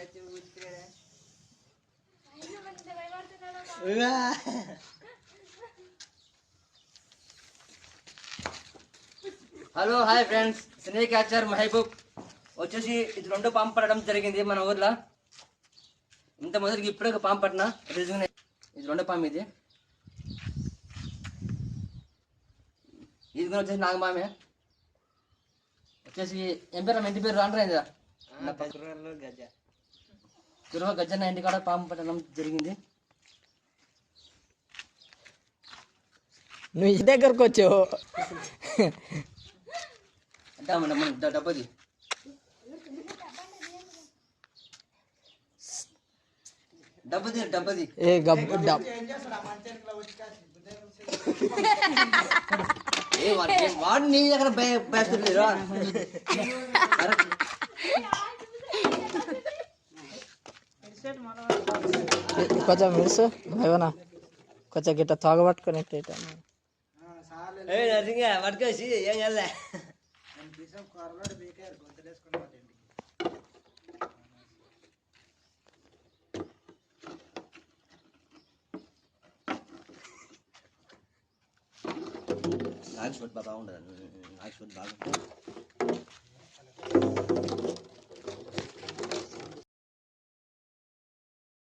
Hello hi friends, snake catcher Mahaboob వచ్చేసి ఇది రెండో పాము పట్టడం జరిగింది మన ఊర్లో. ఇంత మొదటికి ఇప్పుడే ఒక పాము పట్టిన రిజునే. ఇది రెండో పాము. ఇది కూడా వచ్చేసి నాగమామే. వచ్చేసి ఏం పేరు ఇంటి పేరు రానరా గజ్జ నా ఇంటి కాడ పాము పట్టడం జరిగింది. నువ్వు ఇంటి దగ్గరకు వచ్చావు డబ్బది డబ్బది డబ్బది ఏ వాడు నీ దగ్గర బేస్తలేరా? కొంచెం మిల్సు భయవనా కొంచెం గిట్ట తాగబట్టుకొని పట్టుకోసి ఏం చేయాలి. నాగేశ్వర్ బాగా ఉండదు. నాగేశ్వర్ బాగా